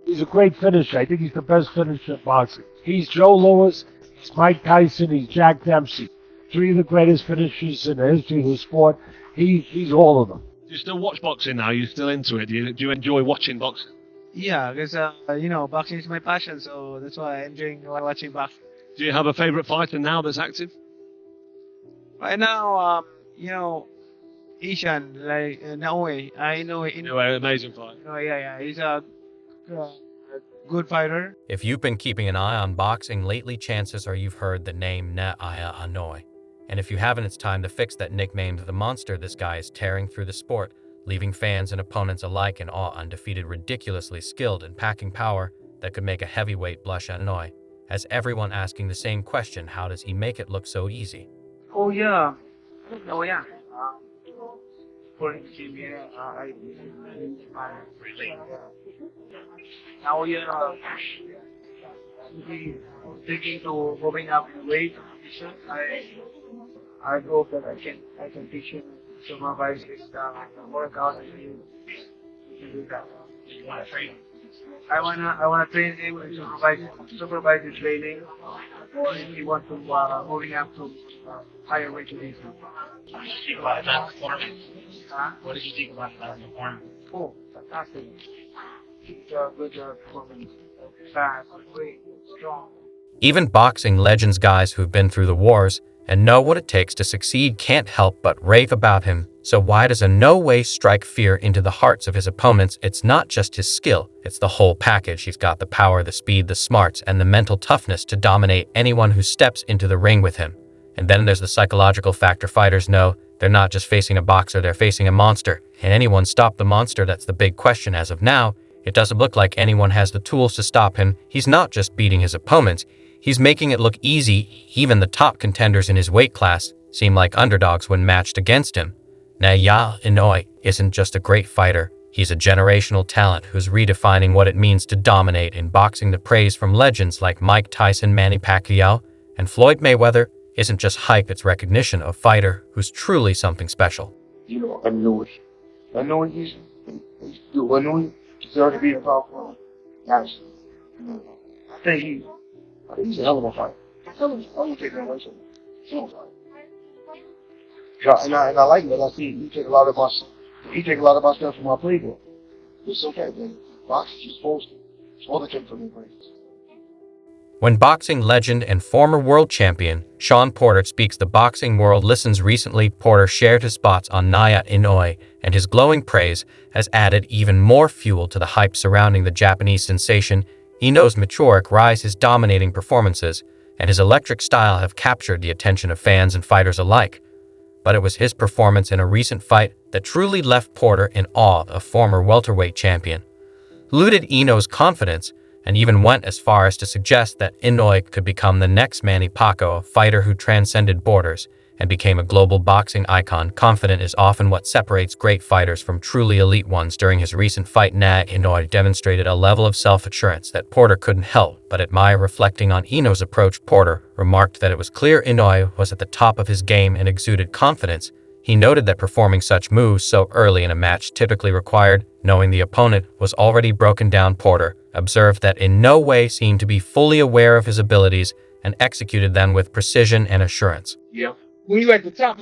He's a great finisher. I think he's the best finisher in boxing. He's Joe Louis, he's Mike Tyson, he's Jack Dempsey. Three of the greatest finishers in the history of the sport. He's all of them. Do you still watch boxing now? Are you still into it? Do you enjoy watching boxing? Yeah, because boxing is my passion, so that's why I enjoy watching boxing. Do you have a favourite fighter now that's active? Right now, Asian like Naoya Inoue. Anyway, amazing fight. Oh yeah, he's a good fighter. If you've been keeping an eye on boxing lately, chances are you've heard the name Naoya Inoue. And if you haven't, it's time to fix that nickname to the monster. This guy is tearing through the sport, leaving fans and opponents alike in awe. Undefeated, ridiculously skilled, and packing power that could make a heavyweight blush. Inoue has everyone asking the same question: how does he make it look so easy? Oh yeah. For him to be I really. Now he's thinking to moving up in weight. I hope that I can teach him, supervise his workout, and he can do that. I wanna train him and supervise his training. He wants to moving up to higher weight division. What did you think about that performance? Huh? What did you think about that performance? Oh, fantastic! It's a good performance. Fast, quick, strong. Even boxing legends, guys who've been through the wars and know what it takes to succeed, can't help but rave about him. So why does Inoue strike fear into the hearts of his opponents? It's not just his skill, it's the whole package. He's got the power, the speed, the smarts, and the mental toughness to dominate anyone who steps into the ring with him. And then there's the psychological factor. Fighters know they're not just facing a boxer, they're facing a monster. Can anyone stop the monster? That's the big question. As of now, it doesn't look like anyone has the tools to stop him. He's not just beating his opponents, he's making it look easy. Even the top contenders in his weight class seem like underdogs when matched against him. Naoya Inoue isn't just a great fighter, he's a generational talent who's redefining what it means to dominate in boxing. The praise from legends like Mike Tyson, Manny Pacquiao, and Floyd Mayweather isn't just hype, it's recognition of a fighter who's truly something special. Inoue deserves to be a top one. Yes. I think he's a hell of a fighter. I would take that away from him. And I like it. I see you take a lot of my stuff from my playbook. It's okay, man. Boxing, you're supposed to take from the breaks. When boxing legend and former world champion Shawn Porter speaks, the boxing world listens. Recently, Porter shared his thoughts on Naoya Inoue, and his glowing praise has added even more fuel to the hype surrounding the Japanese sensation. Inoue's meteoric rise, his dominating performances, and his electric style have captured the attention of fans and fighters alike. But it was his performance in a recent fight that truly left Porter in awe, a former welterweight champion. Looted Inoue's confidence and even went as far as to suggest that Inoue could become the next Manny Pacquiao, a fighter who transcended borders and became a global boxing icon. Confident is often what separates great fighters from truly elite ones. During his recent fight, Naoya Inoue demonstrated a level of self-assurance that Porter couldn't help but admire. Reflecting on Inoue's approach, Porter remarked that it was clear Inoue was at the top of his game and exuded confidence. He noted that performing such moves so early in a match typically required knowing the opponent was already broken down. Porter observed that Inoue seemed to be fully aware of his abilities and executed them with precision and assurance. Yeah. When you're at the top,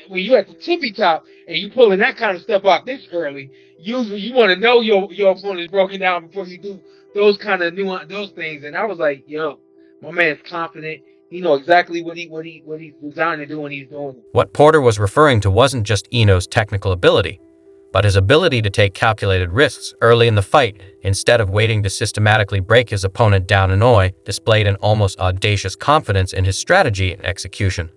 when you're at the tippy top, and you pulling that kind of stuff out this early, usually you want to know your opponent is broken down before you do those kind of those things. And I was like, yo, my man's confident. He knows exactly what he's designed to do when he's doing it. What Porter was referring to wasn't just Inoue's technical ability, but his ability to take calculated risks early in the fight. Instead of waiting to systematically break his opponent down, Inoue displayed an almost audacious confidence in his strategy and execution,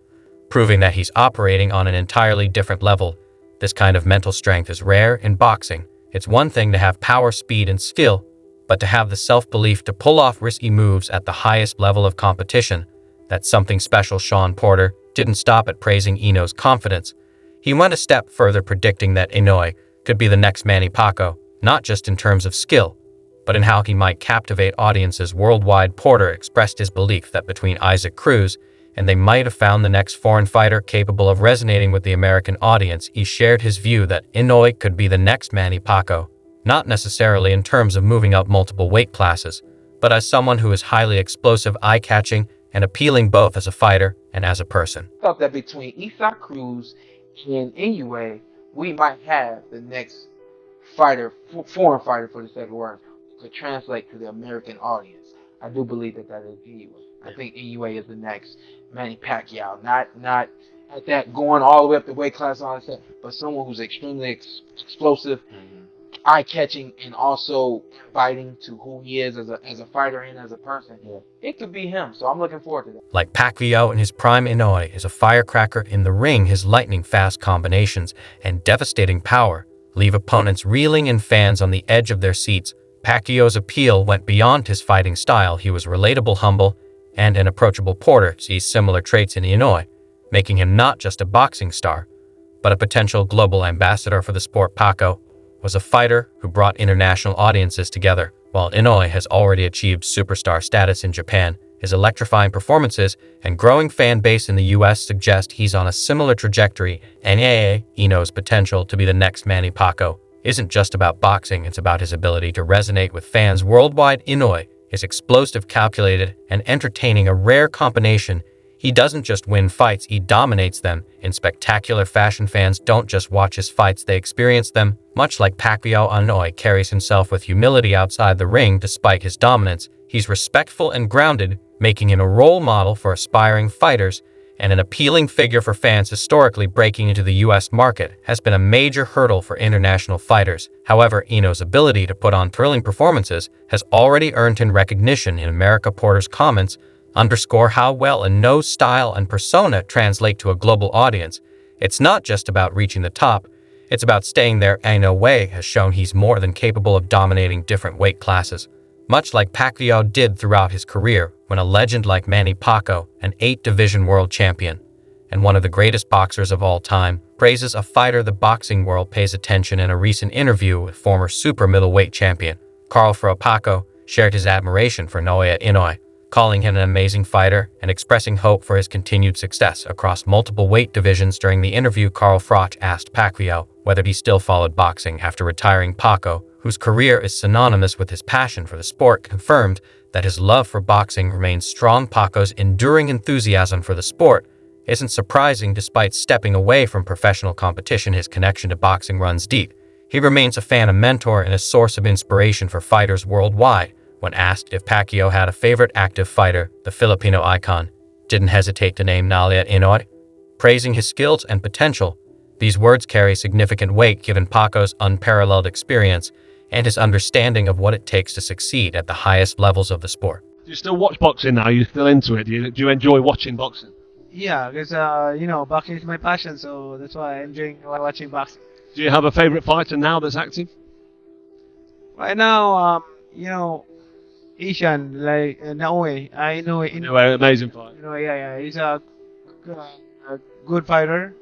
proving that he's operating on an entirely different level. This kind of mental strength is rare in boxing. It's one thing to have power, speed, and skill, but to have the self-belief to pull off risky moves at the highest level of competition, that's something special. Shawn Porter didn't stop at praising Inoue's confidence. He went a step further, predicting that Inoue could be the next Manny Pacquiao, not just in terms of skill, but in how he might captivate audiences worldwide. Porter expressed his belief that between Isaac Cruz and they might have found the next foreign fighter capable of resonating with the American audience. He shared his view that Inoue could be the next Manny Pacquiao, not necessarily in terms of moving up multiple weight classes, but as someone who is highly explosive, eye-catching, and appealing both as a fighter and as a person. I thought that between Isak Cruz and Inoue, we might have the next fighter, foreign fighter for the second word, could translate to the American audience. I do believe that is Inoue. I think Inoue is the next Manny Pacquiao. Not at that going all the way up the weight class and all that stuff, but someone who's extremely explosive, eye-catching, and also fighting to who he is as a fighter and as a person. Yeah. It could be him, so I'm looking forward to that. Like Pacquiao in his prime, Inoue is a firecracker in the ring. His lightning-fast combinations and devastating power leave opponents reeling and fans on the edge of their seats. Pacquiao's appeal went beyond his fighting style. He was relatable, humble, and an approachable. Porter sees similar traits in Inoue, making him not just a boxing star, but a potential global ambassador for the sport. Pacquiao was a fighter who brought international audiences together. While Inoue has already achieved superstar status in Japan, his electrifying performances and growing fan base in the US suggest he's on a similar trajectory. Naoya Inoue's potential to be the next Manny Pacquiao isn't just about boxing, it's about his ability to resonate with fans worldwide. Inoue is explosive, calculated, and entertaining, a rare combination. He doesn't just win fights, he dominates them in spectacular fashion. Fans don't just watch his fights, they experience them. Much like Pacquiao, Inoue carries himself with humility outside the ring. Despite his dominance, he's respectful and grounded, making him a role model for aspiring fighters and an appealing figure for fans. Historically, breaking into the US market has been a major hurdle for international fighters. However, Inoue's ability to put on thrilling performances has already earned him recognition in America. Porter's comments underscore how well Inoue's style and persona translate to a global audience. It's not just about reaching the top, it's about staying there. Inoue has shown he's more than capable of dominating different weight classes, much like Pacquiao did throughout his career. When a legend like Manny Pacquiao, an 8-division world champion and one of the greatest boxers of all time, praises a fighter, the boxing world pays attention. In a recent interview with former super middleweight champion Carl Pacquiao shared his admiration for Naoya Inoue, calling him an amazing fighter and expressing hope for his continued success across multiple weight divisions. During the interview, Carl asked Pacquiao whether he still followed boxing after retiring. Pacquiao, whose career is synonymous with his passion for the sport, confirmed that his love for boxing remains strong. Pacquiao's enduring enthusiasm for the sport isn't surprising. Despite stepping away from professional competition, his connection to boxing runs deep. He remains a fan, a mentor, and a source of inspiration for fighters worldwide. When asked if Pacquiao had a favorite active fighter, the Filipino icon didn't hesitate to name Naoya Inoue, praising his skills and potential. These words carry significant weight given Pacquiao's unparalleled experience and his understanding of what it takes to succeed at the highest levels of the sport. Do you still watch boxing now? Are you still into it? Do you enjoy watching boxing? Yeah, because boxing is my passion, so that's why I'm enjoying watching boxing. Do you have a favourite fighter now that's active? Right now, Asian like Naoya Inoue. Anyway, amazing fight. He's a good fighter,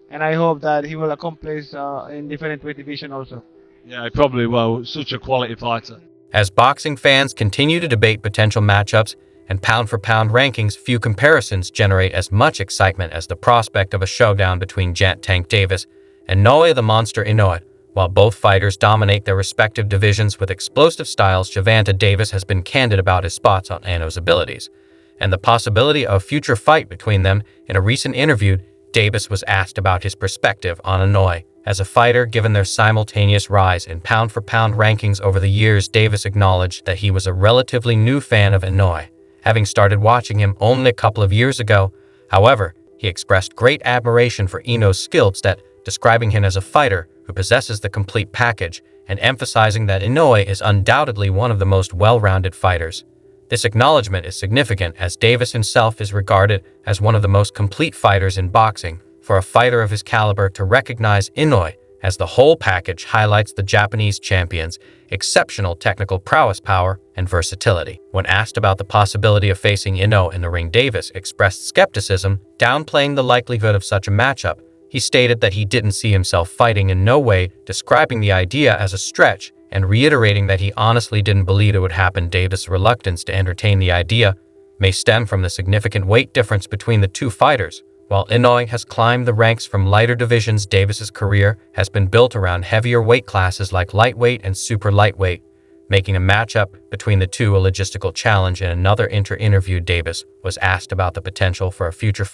and I hope that he will accomplish in different weight division also. Yeah, probably will. Such a quality fighter. As boxing fans continue to debate potential matchups and pound-for-pound rankings, few comparisons generate as much excitement as the prospect of a showdown between Tank Davis and Naoya the Monster Inoue. While both fighters dominate their respective divisions with explosive styles, Gervonta Davis has been candid about his spots on Inoue's abilities and the possibility of a future fight between them. In a recent interview, Davis was asked about his perspective on Inoue as a fighter given their simultaneous rise in pound-for-pound rankings over the years. Davis acknowledged that he was a relatively new fan of Inoue, having started watching him only a couple of years ago. However, he expressed great admiration for Inoue's skill set, describing him as a fighter who possesses the complete package and emphasizing that Inoue is undoubtedly one of the most well-rounded fighters. This acknowledgement is significant as Davis himself is regarded as one of the most complete fighters in boxing. For a fighter of his caliber to recognize Inoue as the whole package highlights the Japanese champion's exceptional technical prowess, power, and versatility. When asked about the possibility of facing Inoue in the ring, Davis expressed skepticism, downplaying the likelihood of such a matchup. He stated that he didn't see himself fighting in no way, describing the idea as a stretch and reiterating that he honestly didn't believe it would happen. Davis' reluctance to entertain the idea may stem from the significant weight difference between the two fighters. While Inoue has climbed the ranks from lighter divisions, Davis's career has been built around heavier weight classes like lightweight and super lightweight, making a matchup between the two a logistical challenge. In another interview, Davis was asked about the potential for a future fight